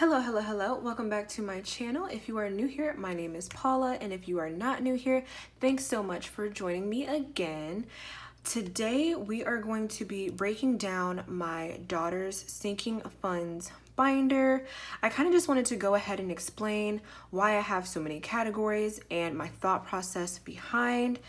Hello. Welcome back to my channel. If you are new here, my name is Paula, and if you are not new here, thanks so much for joining me again. Today, we are going to be breaking down my daughter's sinking funds binder. I kind of just wanted to go ahead and explain why I have so many categories and my thought process behind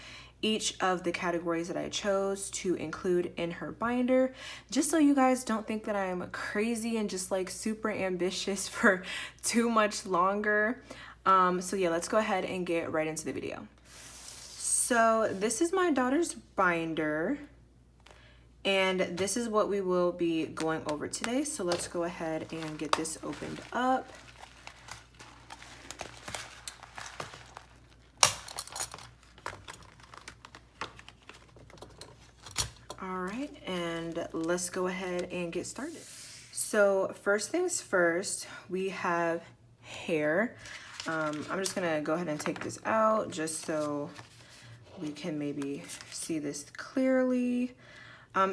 each of the categories that I chose to include in her binder, just so you guys don't think that I'm crazy and just like super ambitious for too much longer. So yeah, let's go ahead and get right into the video. So this is my daughter's binder, and this is what we will be going over today. So let's go ahead and get this opened up. All right, and let's go ahead and get started. So first things first, we have hair. I'm just gonna go ahead and take this out just so we can maybe see this clearly.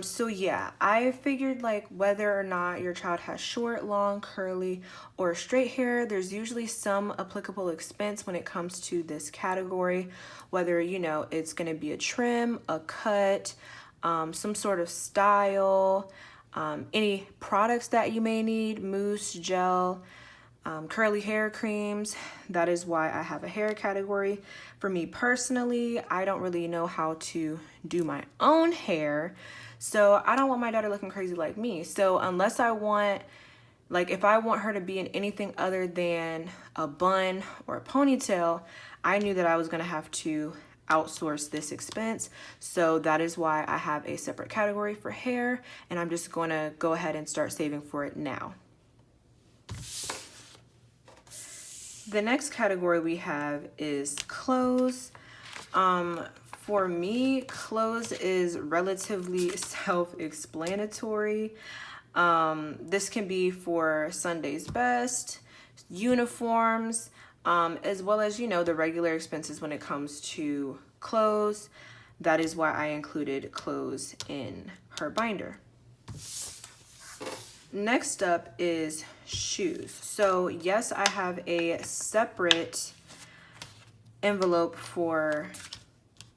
So yeah, I figured like whether or not your child has short, long, curly, or straight hair, there's usually some applicable expense when it comes to this category, whether, you know, it's gonna be a trim, a cut, some sort of style, any products that you may need, mousse, gel, curly hair creams. That is why I have a hair category. For me personally, I don't really know how to do my own hair, so I don't want my daughter looking crazy like me. So unless I want, like if I want her to be in anything other than a bun or a ponytail, I knew that I was gonna have to outsource this expense. So that is why I have a separate category for hair, and I'm just gonna go ahead and start saving for it now. The next category we have is clothes. For me, clothes is relatively self-explanatory. This can be for Sunday's best, uniforms, as well as, you know, the regular expenses when it comes to clothes. That is why I included clothes in her binder. Next up is shoes. So yes, I have a separate envelope for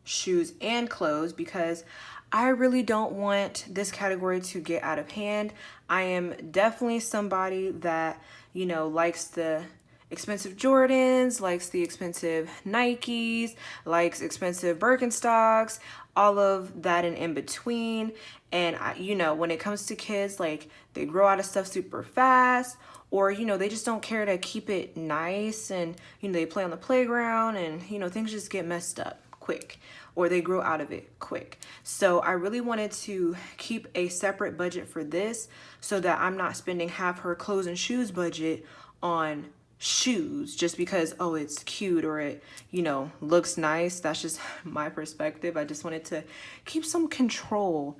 shoes and clothes because I really don't want this category to get out of hand. I am definitely somebody that, you know, likes the expensive Jordans, likes the expensive Nikes, likes expensive Birkenstocks, all of that and in between. And you know, when it comes to kids, like they grow out of stuff super fast, or, you know, they just don't care to keep it nice, and, you know, they play on the playground and, you know, things just get messed up quick, or they grow out of it quick. So I really wanted to keep a separate budget for this so that I'm not spending half her clothes and shoes budget on shoes just because, oh, it's cute or it, you know, looks nice. That's just my perspective. I just wanted to keep some control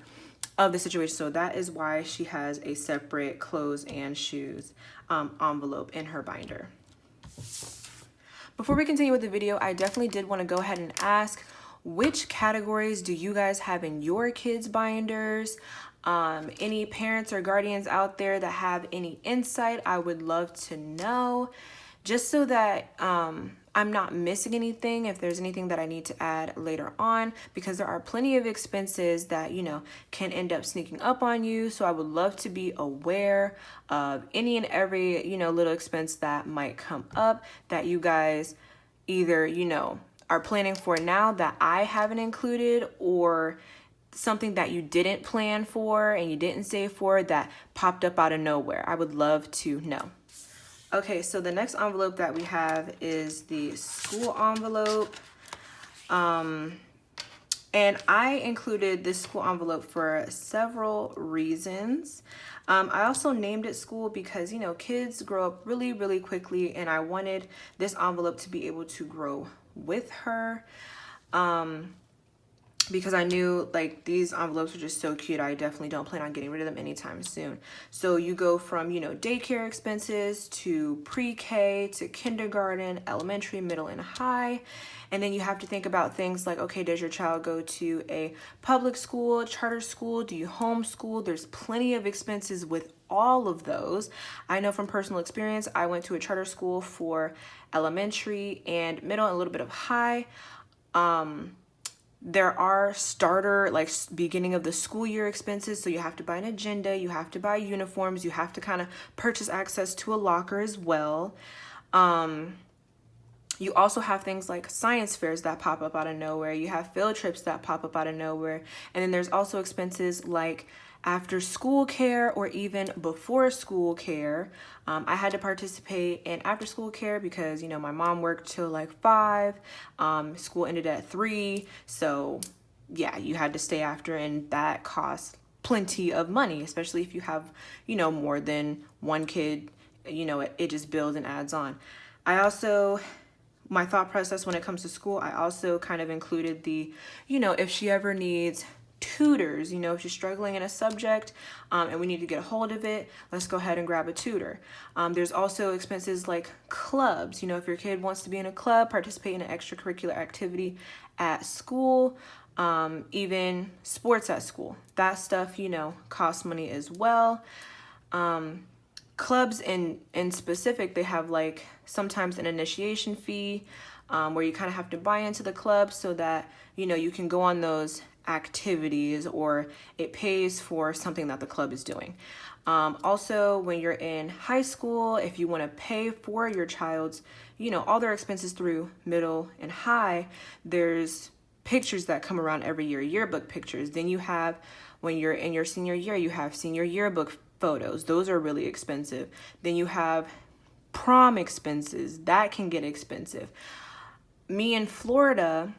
of the situation. So that is why she has a separate clothes and shoes envelope in her binder. Before we continue with the video, I definitely did want to go ahead and ask, which categories do you guys have in your kids' binders? Any parents or guardians out there that have any insight, I would love to know, just so that I'm not missing anything if there's anything that I need to add later on, because there are plenty of expenses that, you know, can end up sneaking up on you. So I would love to be aware of any and every, you know, little expense that might come up that you guys either, you know, are planning for now that I haven't included, or something that you didn't plan for and you didn't save for that popped up out of nowhere. I would love to know. Okay, so the next envelope that we have is the school envelope. And I included this school envelope for several reasons. I also named it school because, you know, kids grow up really, really quickly, and I wanted this envelope to be able to grow with her. Because I knew like these envelopes are just so cute. I definitely don't plan on getting rid of them anytime soon. So you go from, you know, daycare expenses to pre-K to kindergarten, elementary, middle, and high. And then you have to think about things like, okay, does your child go to a public school, charter school? Do you homeschool? There's plenty of expenses with all of those. I know from personal experience, I went to a charter school for elementary and middle and a little bit of high. There are starter, like beginning of the school year expenses. So you have to buy an agenda, you have to buy uniforms, you have to kind of purchase access to a locker as well. You also have things like science fairs that pop up out of nowhere. You have field trips that pop up out of nowhere. And then there's also expenses like after school care or even before school care. I had to participate in after school care because, you know, my mom worked till like 5. School ended at 3. So yeah, you had to stay after, and that costs plenty of money, especially if you have, you know, more than one kid. You know, it just builds and adds on. My thought process when it comes to school, I also kind of included the, you know, if she ever needs tutors, you know, if she's struggling in a subject and we need to get a hold of it, let's go ahead and grab a tutor. There's also expenses like clubs. You know, if your kid wants to be in a club, participate in an extracurricular activity at school, even sports at school. That stuff, you know, costs money as well. Clubs in specific, they have like sometimes an initiation fee where you kind of have to buy into the club so that, you know, you can go on those activities, or it pays for something that the club is doing. Also, when you're in high school, if you want to pay for your child's, you know, all their expenses through middle and high, there's pictures that come around every year, yearbook pictures. Then you have, when you're in your senior year, you have senior yearbook photos. Those are really expensive. Then you have prom expenses. That can get expensive. Me in Florida,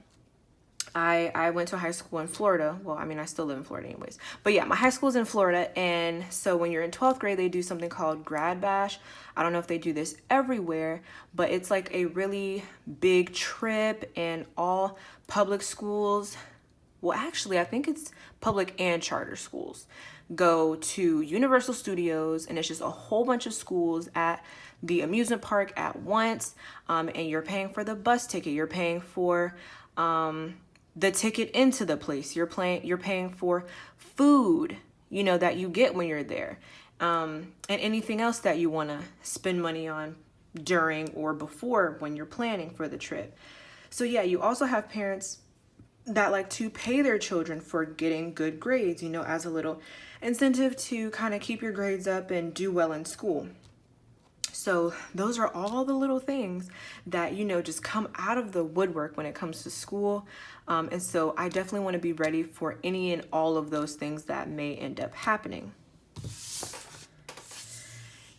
I went to high school in Florida. Well, I mean, I still live in Florida anyways. But yeah, my high school's in Florida. And so when you're in 12th grade, they do something called Grad Bash. I don't know if they do this everywhere, but it's like a really big trip, and all public schools, well, actually, I think it's public and charter schools, go to Universal Studios, and it's just a whole bunch of schools at the amusement park at once. And you're paying for the bus ticket. You're paying for the ticket into the place. You're paying for food, you know, that you get when you're there, and anything else that you want to spend money on during or before when you're planning for the trip. So yeah, you also have parents that like to pay their children for getting good grades, you know, as a little incentive to kind of keep your grades up and do well in school. So those are all the little things that, you know, just come out of the woodwork when it comes to school. And so I definitely want to be ready for any and all of those things that may end up happening.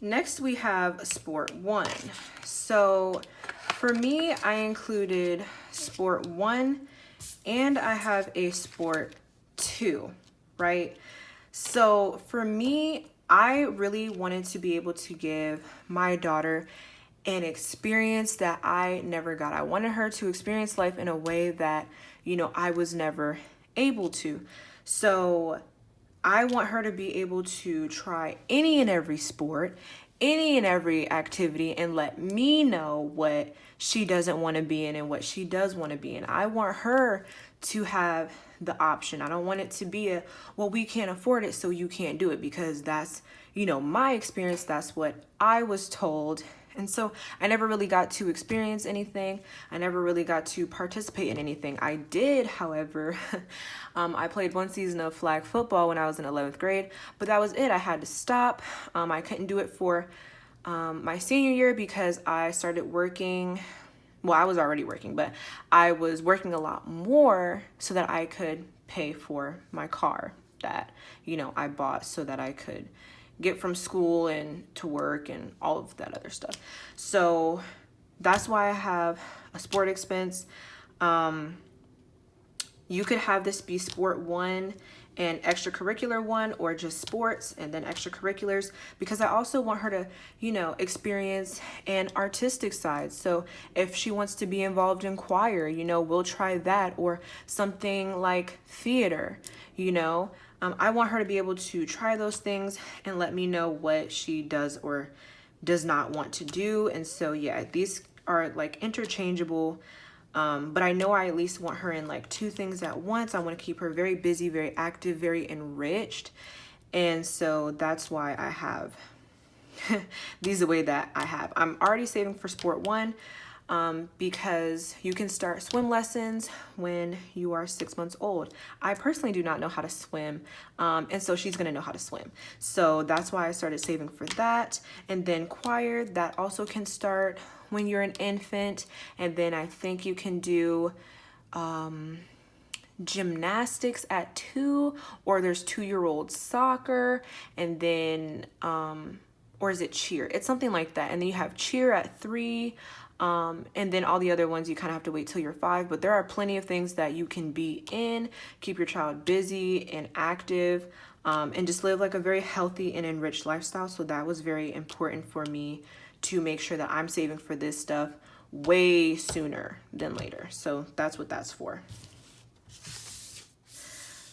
Next, we have Sport 1. So for me, I included Sport 1 and I have a Sport 2, right? So for me, I really wanted to be able to give my daughter an experience that I never got. I wanted her to experience life in a way that, you know, I was never able to. So I want her to be able to try any and every sport, any and every activity, and let me know what she doesn't want to be in and what she does want to be in. I want her to have the option. I don't want it to be well, we can't afford it, so you can't do it, because that's, you know, my experience. That's what I was told. And so I never really got to experience anything. I never really got to participate in anything. I did, however, I played one season of flag football when I was in 11th grade, but that was it. I had to stop. I couldn't do it for my senior year because I started working. Well, I was already working, but I was working a lot more so that I could pay for my car that, you know, I bought so that I could get from school and to work and all of that other stuff. So that's why I have a sport expense. You could have this be Sport 1 and extracurricular 1, or just sports and then extracurriculars, because I also want her to, you know, experience an artistic side. So if she wants to be involved in choir, you know, we'll try that, or something like theater, you know. I want her to be able to try those things and let me know what she does or does not want to do. And so, yeah, these are like interchangeable. But I know I at least want her in like 2 things at once. I want to keep her very busy, very active, very enriched. And so that's why I have these the way that I have. I'm already saving for sport one, because you can start swim lessons when you are 6 months old. I personally do not know how to swim, and so she's gonna know how to swim. So that's why I started saving for that. And then choir, that also can start when you're an infant. And then I think you can do gymnastics at 2, or there's 2-year-old soccer, and then or is it cheer? It's something like that. And then you have cheer at 3, and then all the other ones you kind of have to wait till you're 5. But there are plenty of things that you can be in, keep your child busy and active, and just live like a very healthy and enriched lifestyle. So that was very important for me to make sure that I'm saving for this stuff way sooner than later. So that's what that's for.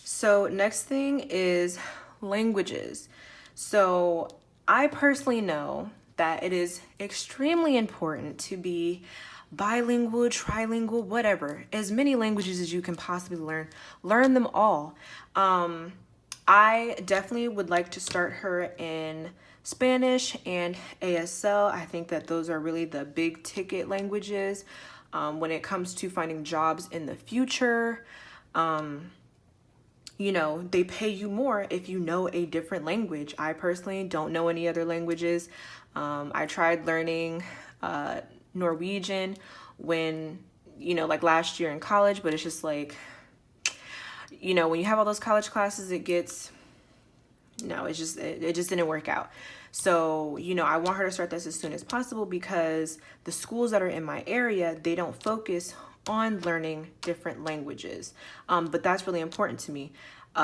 So next thing is languages. So I personally know that it is extremely important to be bilingual, trilingual, whatever, as many languages as you can possibly learn them all. I definitely would like to start her in Spanish and ASL. I think that those are really the big ticket languages when it comes to finding jobs in the future. You know, they pay you more if you know a different language. I personally don't know any other languages. I tried learning Norwegian when, you know, like last year in college, but it's just like, you know, when you have all those college classes, it just didn't work out. So, you know, I want her to start this as soon as possible because the schools that are in my area, they don't focus on learning different languages. But that's really important to me.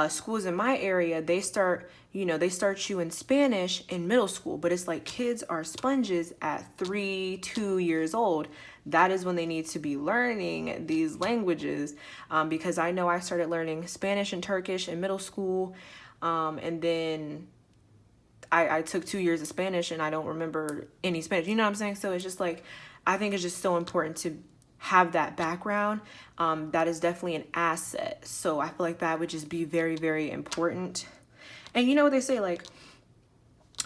Schools in my area, they start you in Spanish in middle school, but it's like kids are sponges at 2 years old. That is when they need to be learning these languages, because I know I started learning Spanish and Turkish in middle school, and then I took 2 years of Spanish and I don't remember any Spanish. You know what I'm saying? So it's just like, I think it's just so important to have that background. That is definitely an asset. So I feel like that would just be very, very important. And you know what they say, like,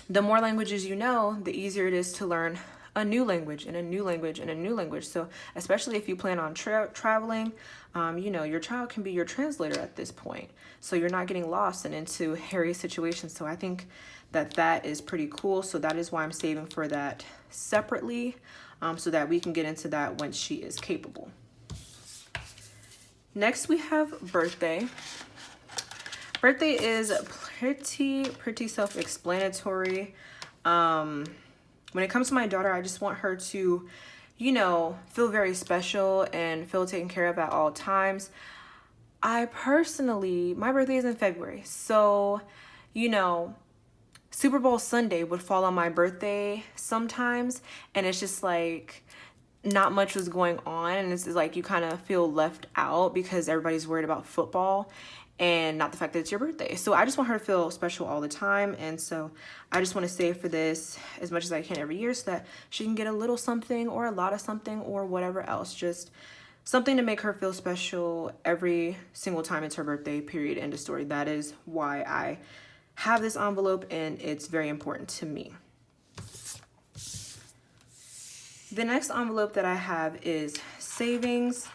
the more languages you know, the easier it is to learn a new language and a new language and a new language. So especially if you plan on traveling, you know, your child can be your translator at this point. So you're not getting lost and into hairy situations. So I think that that is pretty cool. So that is why I'm saving for that separately, so that we can get into that when she is capable. Next we have birthday. Birthday is pretty self-explanatory. When it comes to my daughter, I just want her to, you know, feel very special and feel taken care of at all times. My birthday is in February. So, you know, Super Bowl Sunday would fall on my birthday sometimes. And it's just like, not much was going on. And it's like, you kind of feel left out because everybody's worried about football and not the fact that it's your birthday. So I just want her to feel special all the time. And so I just want to save for this as much as I can every year so that she can get a little something or a lot of something or whatever else. Just something to make her feel special every single time it's her birthday, period, end of story. That is why I have this envelope, and it's very important to me. The next envelope that I have is savings.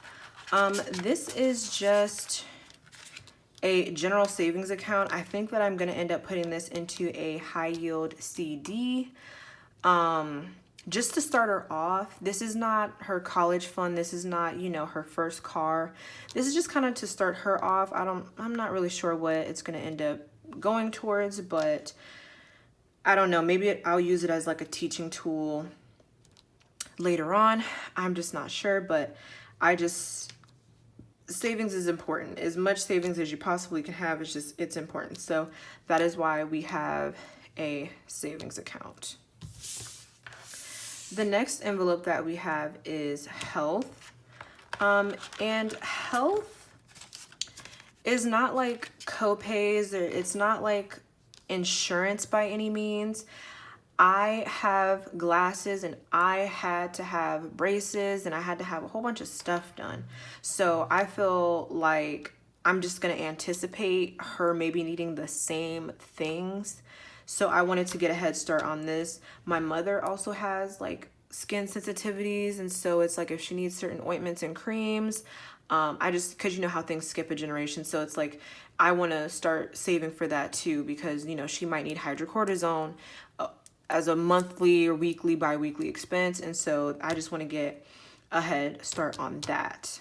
This is just a general savings account. I think that I'm going to end up putting this into a high yield CD. Just to start her off. This is not her college fund. This is not, you know, her first car. This is just kind of to start her off. I'm not really sure what it's going to end up going towards, but I don't know. Maybe I'll use it as like a teaching tool later on. I'm just not sure, but savings is important. As much savings as you possibly can have, it's important. So that is why we have a savings account. The next envelope that we have is health. And health is not like co-pays, or it's not like insurance by any means. I have glasses and I had to have braces and I had to have a whole bunch of stuff done. So I feel like I'm just gonna anticipate her maybe needing the same things. So I wanted to get a head start on this. My mother also has like skin sensitivities, and so it's like if she needs certain ointments and creams, I just, because you know how things skip a generation, so it's like I want to start saving for that too, because you know she might need hydrocortisone as a monthly or weekly, bi-weekly expense, and so I just want to get a head start on that.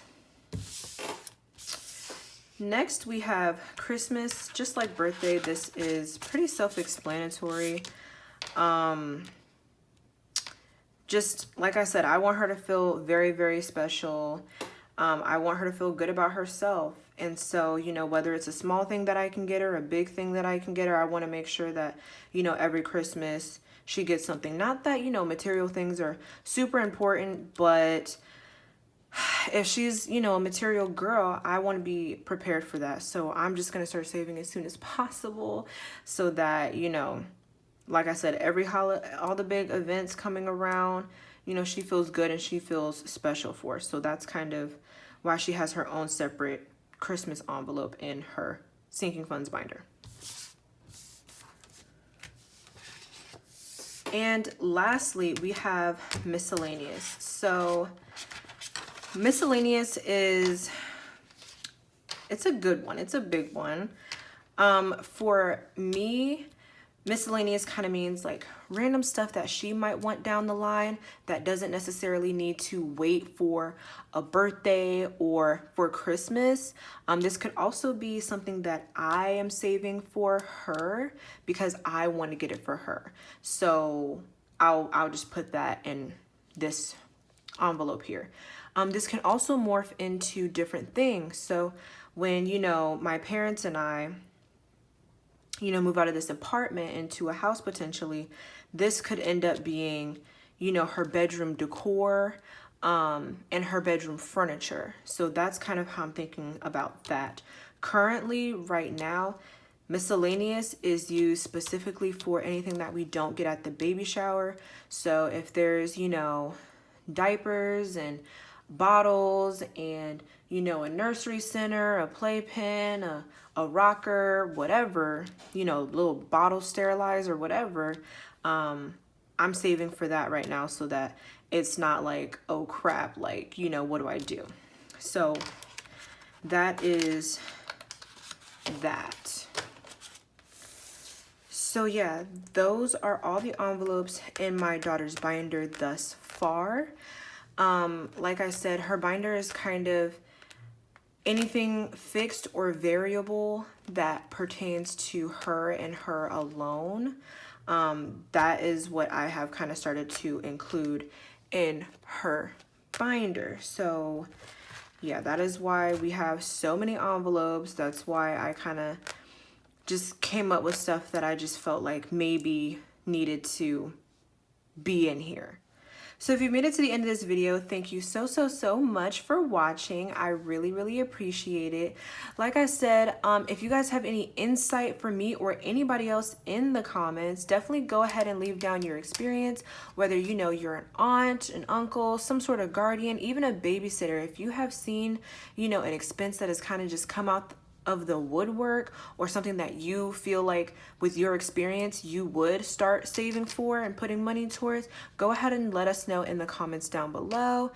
Next we have Christmas. Just like birthday, this is pretty self-explanatory. Just like I said, I want her to feel very, very special. I want her to feel good about herself. And so, you know, whether it's a small thing that I can get her, a big thing that I can get her, I want to make sure that, you know, every Christmas she gets something. Not that, you know, material things are super important, but if she's, you know, a material girl, I want to be prepared for that. So I'm just going to start saving as soon as possible so that, you know, like I said, every holiday, all the big events coming around, you know, she feels good and she feels special for us. So that's kind of why she has her own separate Christmas envelope in her sinking funds binder. And lastly, we have miscellaneous. So miscellaneous is, it's a good one. It's a big one. For me, miscellaneous kind of means like random stuff that she might want down the line that doesn't necessarily need to wait for a birthday or for Christmas. This could also be something that I am saving for her because I want to get it for her. So I'll just put that in this envelope here. This can also morph into different things. So when, you know, my parents and I, you know, move out of this apartment into a house potentially, this could end up being, you know, her bedroom decor, and her bedroom furniture. So that's kind of how I'm thinking about that. Currently, right now, miscellaneous is used specifically for anything that we don't get at the baby shower. So if there's, you know, diapers and bottles and, you know, a nursery center, a playpen, a rocker, whatever, you know, little bottle sterilizer, whatever, I'm saving for that right now so that it's not like, oh crap, like, you know, what do I do? So that is that. So yeah, those are all the envelopes in my daughter's binder thus far. Like I said, her binder is kind of anything fixed or variable that pertains to her and her alone. That is what I have kind of started to include in her binder. So yeah, that is why we have so many envelopes. That's why I kind of just came up with stuff that I just felt like maybe needed to be in here. So if you made it to the end of this video, thank you so much for watching. I really appreciate it. Like I said, if you guys have any insight for me or anybody else in the comments, definitely go ahead and leave down your experience, whether you know you're an aunt, an uncle, some sort of guardian, even a babysitter. If you have seen, you know, an expense that has kind of just come out of the woodwork, or something that you feel like with your experience you would start saving for and putting money towards, go ahead and let us know in the comments down below.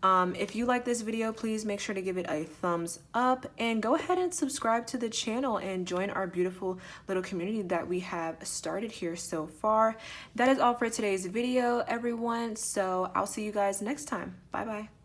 If you like this video, please make sure to give it a thumbs up and go ahead and subscribe to the channel and join our beautiful little community that we have started here so far. That is all for today's video, everyone. So I'll see you guys next time. Bye bye.